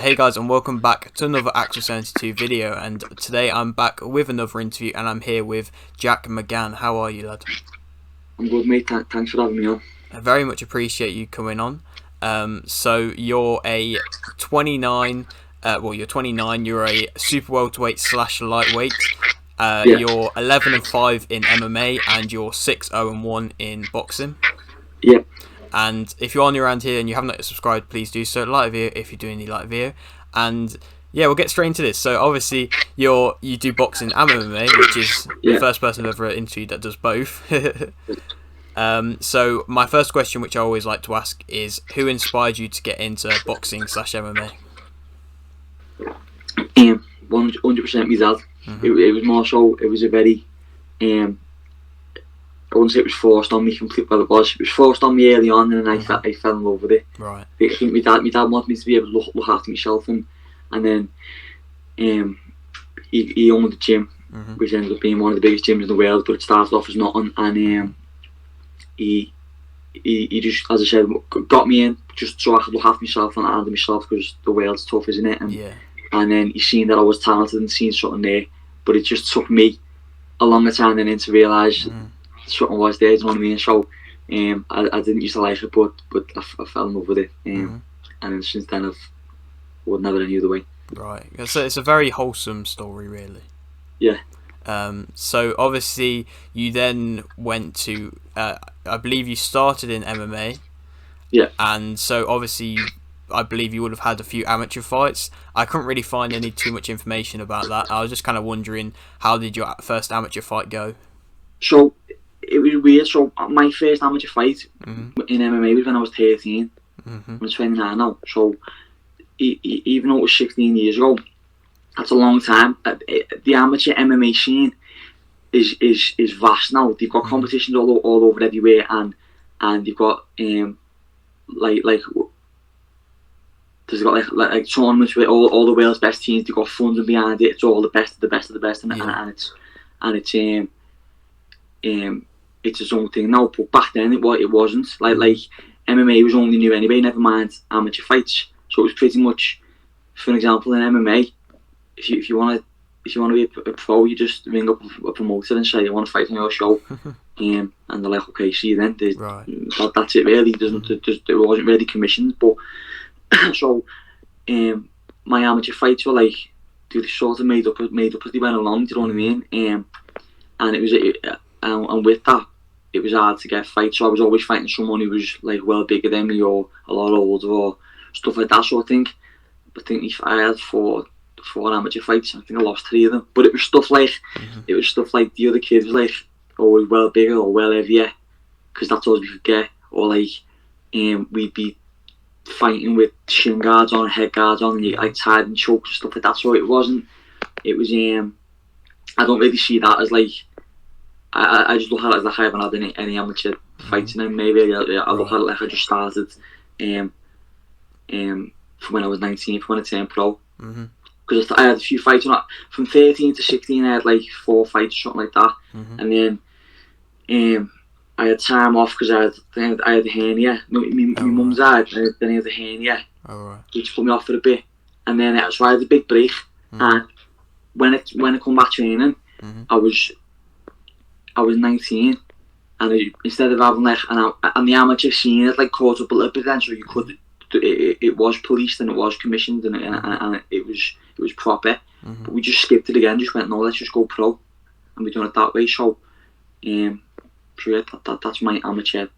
Hey guys, and welcome back to another Axel 72 video, and today I'm back with another interview and I'm here with Jack Mcgann. How are you, lad? I'm good, mate. Thanks for having me on. I very much appreciate you coming on. So you're a 29, you're 29, you're a super welterweight slash lightweight. Yeah, You're 11-5 in MMA and you're 6-0-1 in boxing. yeah. And if you're on around here and you haven't subscribed, please do so. Like the video if you're doing the like video. And yeah, we'll get straight into this. So obviously you do boxing and MMA, which is the first person I've ever interviewed that does both. So my first question, which I always like to ask, is who inspired you to get into boxing slash MMA? 100% my dad. It was more so. It was a very I wouldn't say it was forced on me completely. Well, it was. It was forced on me early on, and I fell in love with it. Right. I think my dad wanted me to be able to look after myself, and then he owned the gym, which ended up being one of the biggest gyms in the world. But it started off as nothing, and he just, as I said, got me in just so I could look after myself and handle myself, because the world's tough, isn't it? And then he seen that I was talented and seen something there, but it just took me a longer time than him to realise something was there. Do you know what I mean? So I didn't used to like it, but I fell in love with it, and then since then I would never any other way. Right. So it's a very wholesome story, really. Yeah. So obviously you then went to, I believe you started in MMA. Yeah. And so obviously I believe you would have had a few amateur fights. I couldn't really find too much information about that. I was just kind of wondering, how did your first amateur fight go? So it was weird. So my first amateur fight in MMA was when I was 13. I'm 29 now. So even though it was 16 years ago, that's a long time. The amateur MMA scene is vast now. They've got competitions all over everywhere, and they've got there's got like tournaments with all the world's best teams. They've got funding behind it. It's all the best of the best of the best, and it's its own thing now. But back then it wasn't. Like MMA was only new anyway. Never mind amateur fights. So it was pretty much, for example, in MMA, if you want to be a pro, you just ring up a promoter and say you want to fight on your show, and they're like, okay, see you then. Right. That's it really. It wasn't really commissioned, but so my amateur fights were like, they sort of made up as they went along. Do you know what I mean? And it was and with that, it was hard to get fights. So I was always fighting someone who was like well bigger than me or a lot older or stuff like that. So I think I had four amateur fights. I think I lost 3 of them. But it was stuff like the other kids was like, oh, well bigger or well heavier, because that's all we could get. Or like we'd be fighting with shin guards on, head guards on, and you like tied and choked and stuff like that. So it was I don't really see that as like, I just look at it as like I haven't had any amateur fights in MMA really. I look at it like I just started from when I was 19, from when I turned pro. Because I had a few fights from 13 to 16. I had like 4 fights or something like that, and then I had time off because I had a hernia. My mum's died, and then I had a hernia, which put me off for a bit. And then so I had a big break, and when I come back training, I was 19, and instead of having like and the amateur scene had like caught up a little bit then, so you could. It was policed and it was commissioned and it was proper, but we just skipped it again. Just went, no, let's just go pro, and we're doing it that way. So, yeah, that's my amateur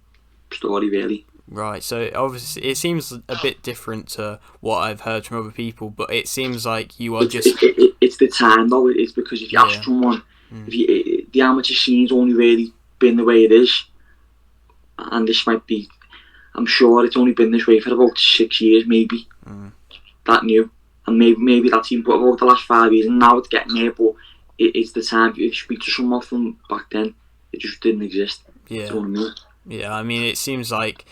story really. Right. So obviously it seems a bit different to what I've heard from other people, but it seems like you are It's the time though. It's because if you ask someone, the amateur scene's only really been the way it is, and this might be. I'm sure it's only been this way for about 6 years, maybe. That new, and maybe that's even but about the last 5 years, and now it's getting there. But it's the time. If you speak to someone from back then, it just didn't exist. Yeah. Do you know what I mean? Yeah. I mean, it seems like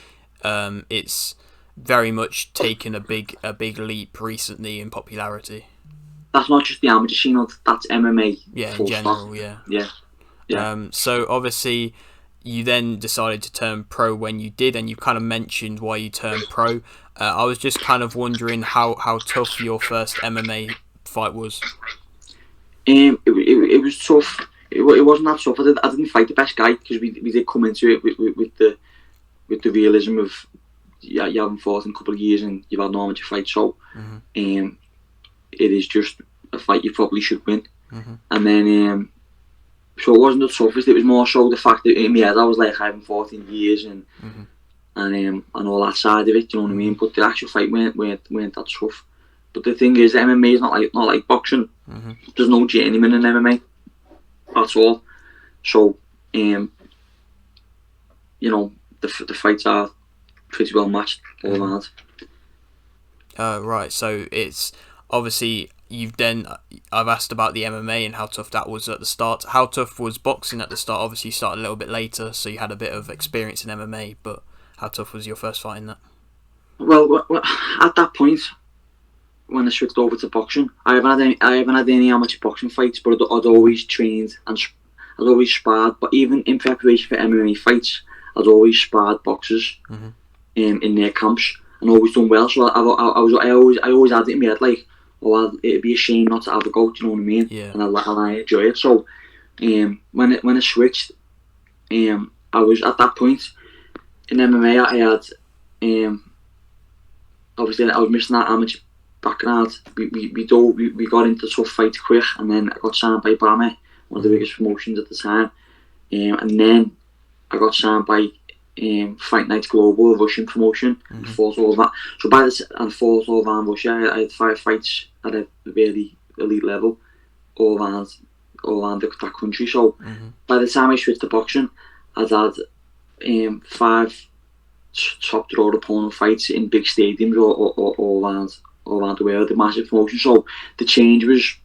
it's very much taken a big leap recently in popularity. That's not just the amateur scene. That's MMA. Yeah, in general. Yeah. Yeah. So obviously, you then decided to turn pro when you did, and you kind of mentioned why you turned pro. I was just kind of wondering how tough your first MMA fight was. It was tough. It wasn't that tough. I didn't fight the best guy, because we did come into it with the realism of you haven't fought in a couple of years and you've had no amateur fight, so it is just a fight you probably should win. And then so it wasn't the toughest. It was more so the fact that in my head I was like, I haven't fought in years and all that side of it. You know what I mean? But the actual fight weren't that tough. But the thing is, MMA is not like boxing. There's no journeyman in MMA at all. So you know, the fights are pretty well matched all around. Right, so it's obviously I've asked about the MMA and how tough that was at the start. How tough was boxing at the start? Obviously you started a little bit later, so you had a bit of experience in MMA, but how tough was your first fight in that? Well, at that point, when I switched over to boxing, I haven't had any amateur boxing fights, but I'd always trained and I'd always sparred. But even in preparation for MMA fights, I'd always sparred boxers in their camps and always done well. So I always had it in my head like, it'd be a shame not to have a go. Do you know what I mean? Yeah. And I enjoy it. So when I switched, I was at that point in MMA. I had obviously I was missing that amateur background. We got into tough fights quick, and then I got signed by Bama, one of the biggest promotions at the time, and then I got signed by Fight Night Global, a Russian promotion, and fought all that. So fought all around Russia. I had 5 fights at a really elite level, all around that country. So by the time I switched to boxing, I'd had 5 top draw opponent fights in big stadiums all around the world, the massive promotion. So the change was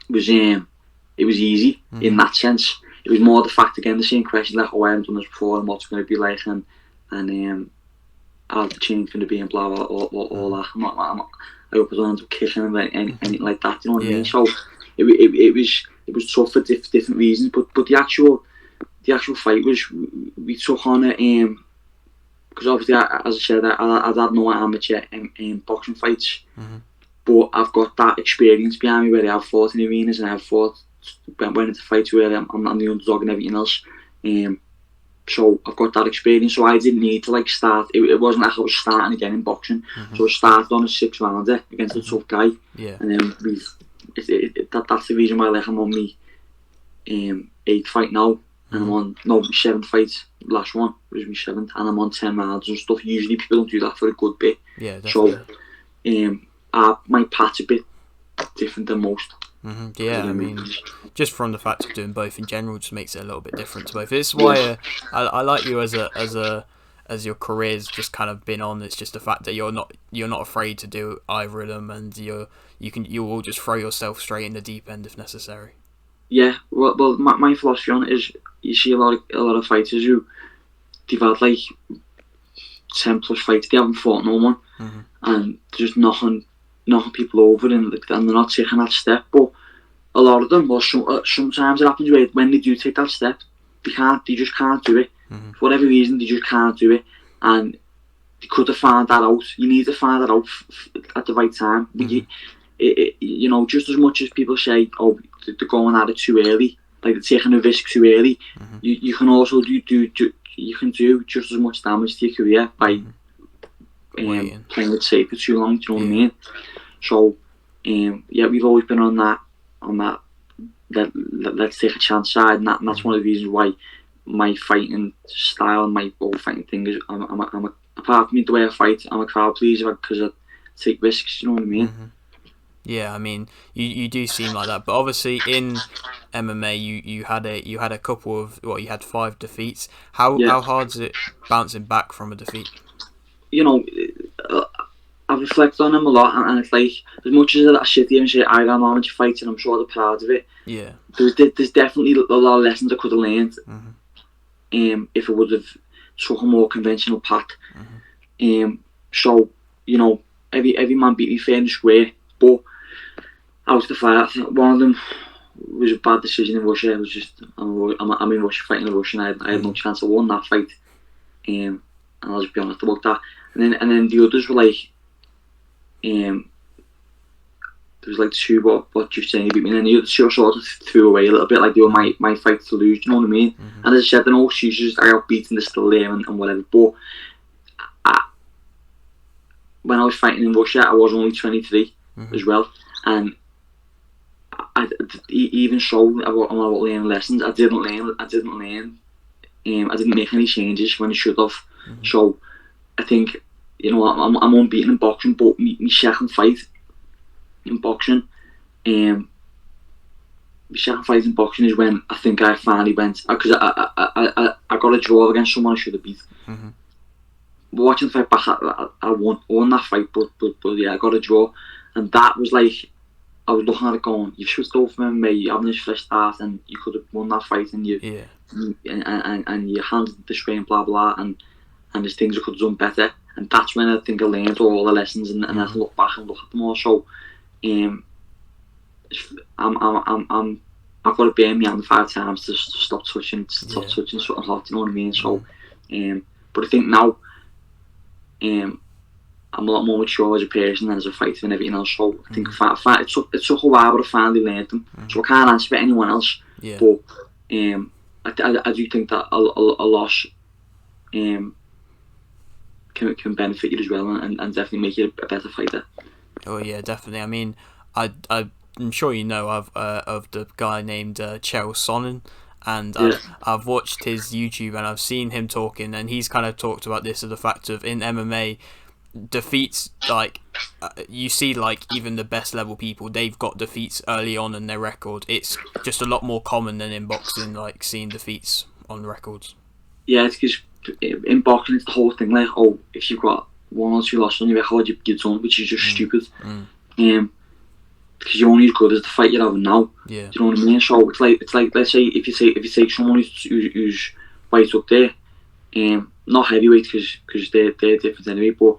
it was easy in that sense. It was more the fact, again, the same question like, I haven't done this before and what's it going to be like, and how the change going to be and blah blah all that. I hope I don't end up kicking him anything like that. You know what I mean? So it was tough for different reasons, but the actual fight was, we took on it because obviously, as I said, I've had no amateur boxing fights, but I've got that experience behind me where I've fought in arenas and went into fights where I'm the underdog and everything else. So I've got that experience, so I didn't need to start. It wasn't like I was starting again in boxing. So I started on a 6-rounder against a tough guy, and then that's the reason why I'm on my 8th fight now, and I'm on my 7th fight. Last one was my 7th, and I'm on 10 rounds and stuff. Usually people don't do that for a good bit. Yeah, definitely. So my path's a bit different than most. Yeah, I mean, just from the fact of doing both in general, just makes it a little bit different to both. It's why I like you as your career's just kind of been on. It's just the fact that you're not afraid to do either of them, and you will just throw yourself straight in the deep end if necessary. Yeah, well, my philosophy on it is, you see a lot of fighters who they've had 10 plus fights, they haven't fought no one, and they're just knocking people over, and they're not taking that step. But a lot of them, sometimes it happens where when they do take that step, they just can't do it. For whatever reason, they just can't do it, and they could have found that out. You need to find that out at the right time. You know, just as much as people say, oh, they're going at it too early, like they're taking a risk too early, you can also do just as much damage to your career by playing it safe for too long. Do you know what I mean? So yeah, we've always been on that let's take a chance side, and that's one of the reasons why my fighting style and my whole fighting thing is, apart from the way I fight, I'm a crowd pleaser because I take risks. You know what I mean? Yeah, I mean, you do seem like that, but obviously in MMA you had a couple of, you had 5 defeats. How hard is it bouncing back from a defeat? You know, I've reflected on them a lot, and it's like, as much as I sit here and say I got amateur fights and I'm sort of proud of it, there's definitely a lot of lessons I could have learned if I would have took a more conventional path. So, you know, every man beat me fair and square, but out of the fight, I think one was a bad decision in Russia. It was just I'm in Russia fighting a Russian. I had no chance of winning that fight. And I'll just be honest about that. And then the others were like, there was like two what you saying beat me, and then the other two sort of threw away a little bit, like they were my fight to lose. You know what I mean? And as I said, the no excuses. I got beaten. They're still there and whatever. But when I was fighting in Russia, I was only 23 as well, and I even so about learning lessons. I didn't learn. I didn't make any changes when I should have. So I think, you know, I'm unbeaten in boxing, but my second fight in boxing, my second fight in boxing is when I think I finally went, because I got a draw against someone I should have beat. Watching the fight back, I won that fight, but yeah, I got a draw, and that was like, I was looking at it going, you should go for MMA, you're having this fresh start, and you could have won that fight, and you and you handled the strain, blah blah, and there's things I could have done better, and that's when I think I learned all the lessons, and I look back and look at them all. So, I've got to burn my hand 5 times to stop touching something hot. You know what I mean? So, but I think now, I'm a lot more mature as a person and as a fighter and everything else. So I think it took a while, but I finally learned them. So I can't answer for anyone else. But I do think that a loss can benefit you as well, and definitely make you a better fighter. Oh yeah, definitely. I mean, I'm sure you know of the guy named Chael Sonnen, and I've watched his YouTube and I've seen him talking, and he's kind of talked about this, of the fact of in MMA, defeats, like you see, like even the best level people, they've got defeats early on in their record. It's just a lot more common than in boxing, like seeing defeats on the records. Yeah, it's because in boxing it's the whole thing, like, oh, if you've got 1 or 2 losses on your record, you're done, which is just stupid. Because you're only as good as the fight you're having now. Yeah. Do you know what I mean? So it's like let's say if you take someone who's right up there, not heavyweight because they're different anyway, but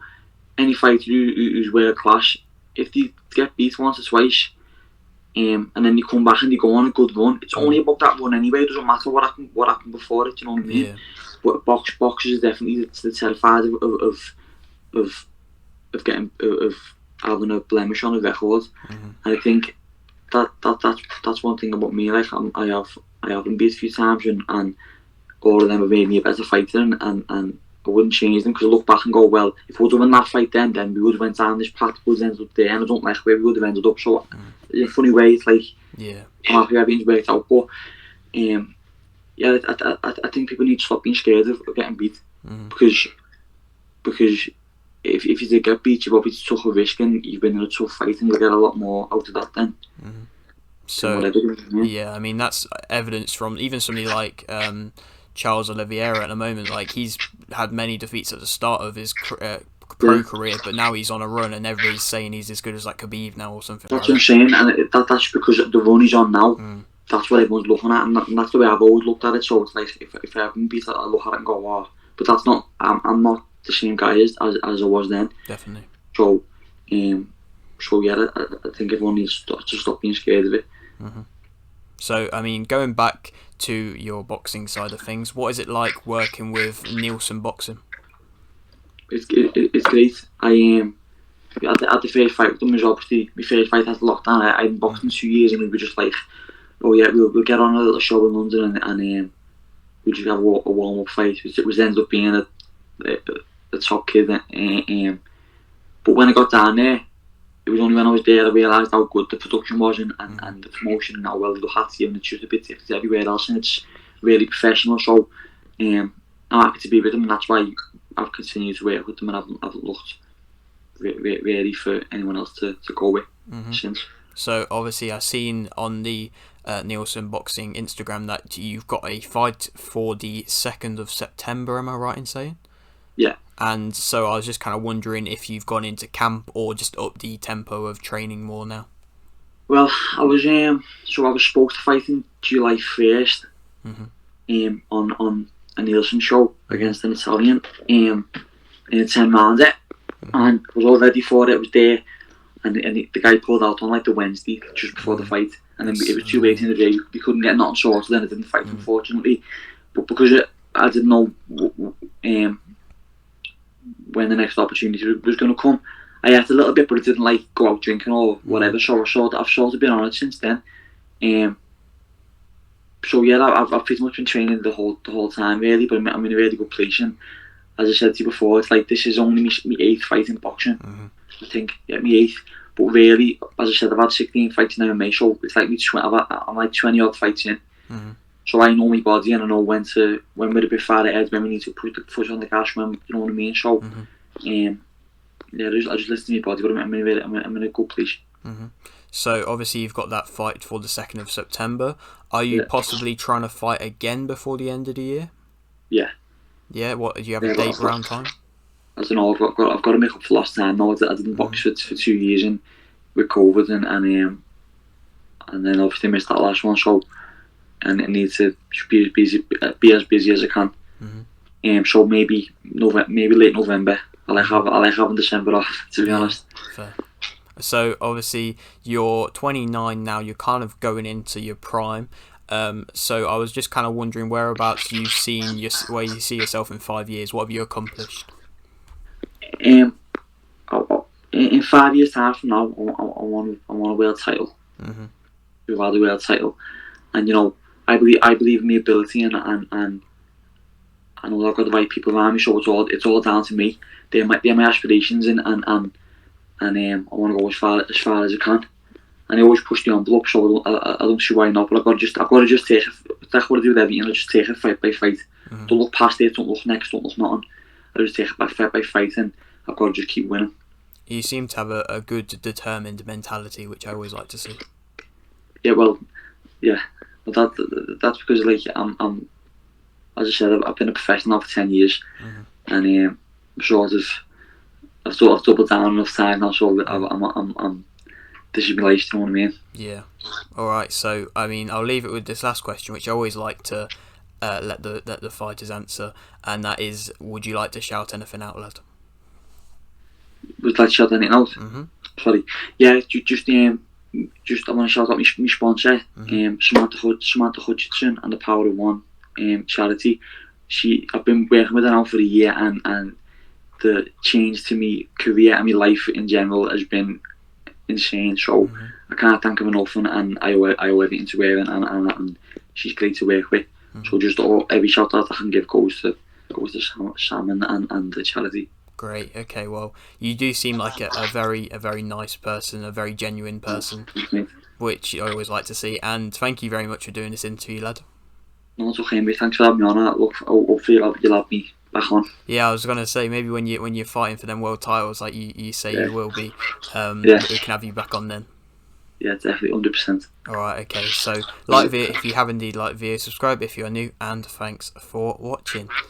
any fighter who's world class, if they get beat once or twice, and then they come back and they go on a good run, it's only about that run anyway. It doesn't matter what happened before it. You know what I mean? Yeah. But boxers are definitely the terrified of having a blemish on a record, and I think that's one thing about me. Like I have been beat a few times, and all of them have made me a better fighter, and I wouldn't change them, because I look back and go, well, if we would have won that fight then we would have went down this path, we would have ended up there, and I don't like where we would have ended up. So in a funny way, it's like, I'm happy everything's worked out. But I think people need to stop being scared of getting beat, because if you did get beat, you've obviously took a risk and you've been in a tough fight, and you'll get a lot more out of that then. So yeah, I mean, that's evidence from even somebody like Charles Oliveira at the moment. Like, he's had many defeats at the start of his pro career, but now he's on a run, and everybody's saying he's as good as like Khabib now or something. That's what I'm saying, and that's because the run he's on now. That's what everyone's looking at, and that's the way I've always looked at it. So it's like, if I haven't beat it, I look at it and go, wow. But that's not. I'm not the same guy as I was then. Definitely. So, yeah, I think everyone needs to stop being scared of it. So, I mean, going back to your boxing side of things, what is it like working with Nielsen Boxing? It's great. I had the first fight with them, was obviously my first fight after lockdown. I'd been boxing 2 years, and we were just like, oh yeah, we'll get on a little show in London, and we just have a warm up fight, which ended up being a top kid. But when I got down there, it was only when I was there I realised how good the production was, and the promotion, and how well they look at you, and it's just a bit different everywhere else, and it's really professional. So I'm happy to be with them, and that's why I've continued to work with them, and I've looked ready for anyone else to go with since. So obviously I've seen on the Nielsen Boxing Instagram that you've got a fight for the 2nd of September, am I right in saying? Yeah. And so I was just kind of wondering if you've gone into camp or just up the tempo of training more now. Well, I was supposed to fight in July 1st on a Nielsen show against an Italian in a 10-rounder, and I was all ready for it. I was there. the guy pulled out on like the Wednesday just before the fight, and then it was too late in the day. We couldn't get nothing sorted, then I didn't fight, unfortunately. But because I didn't know when the next opportunity was going to come, I ate a little bit, but I didn't like go out drinking or whatever. So I've sort of been on it since then. So yeah, I've pretty much been training the whole time really, but I'm in a really good place. And as I said to you before, it's like this is only my 8th fight in boxing. I think, yeah, my 8th. But really, as I said, I've had 16 fights in MMA, so it's like I'm like 20 odd fights in. So I know my body, and I know when we're a bit far ahead, when we need to put the foot on the gas, when, you know what I mean. So yeah, I just listen to my body, but I'm in a good place. So obviously you've got that fight for the 2nd of September. Are you possibly trying to fight again before the end of the year? Yeah. Yeah. What do you have a date around time? I don't know. I've got to make up for lost time. No, I didn't box for 2 years and with COVID and then obviously missed that last one. So and I need to be as busy as I can. So maybe late November. I like having December off, to be honest. Fair. So obviously you're 29 now. You're kind of going into your prime. So I was just kind of wondering where you see yourself in 5 years. What have you accomplished? In 5 years' time from now, I want a world title. We've had a world title, and you know, I believe in my ability, and I know I've got the right people around me. So it's all down to me. They're my aspirations, and I want to go as far as I can. And I always push the envelope, so I don't see why not. But I've got to just take it. That's what I do with everything. I just take it fight by fight. Don't look past it. Don't look next. Don't look nothing. I just take it by fight, and I've got to just keep winning. You seem to have a good, determined mentality, which I always like to see. Yeah, well, yeah, but that's because like I'm as I said, I've been a professional for 10 years, and I've doubled down enough time now, so I'm this is my life, you know what I mean? Yeah. All right. So I mean, I'll leave it with this last question, which I always like to let the fighters answer, and that is, would you like to shout anything out, lad? Would like to shout anything out? Sorry. Yeah, just I want to shout out my sponsor, Samantha Hutchinson and the Power of One charity. I've been working with her now for a year, and the change to me career and my life in general has been insane. So I can't thank her enough, and I owe everything to her, and she's great to work with. So just every shout out I can give goes to Sam and the charity. Great. Okay. Well, you do seem like a very nice person, a very genuine person, which I always like to see. And thank you very much for doing this interview, lad. No, it's okay, mate. Thanks for having me on. Look, hopefully you'll have me back on. Yeah, I was gonna say maybe when you're fighting for them world titles, like you say you will be, we can have you back on then. Yeah, definitely, 100%. All right. Okay. So like video if you have indeed liked video, subscribe if you are new, and thanks for watching.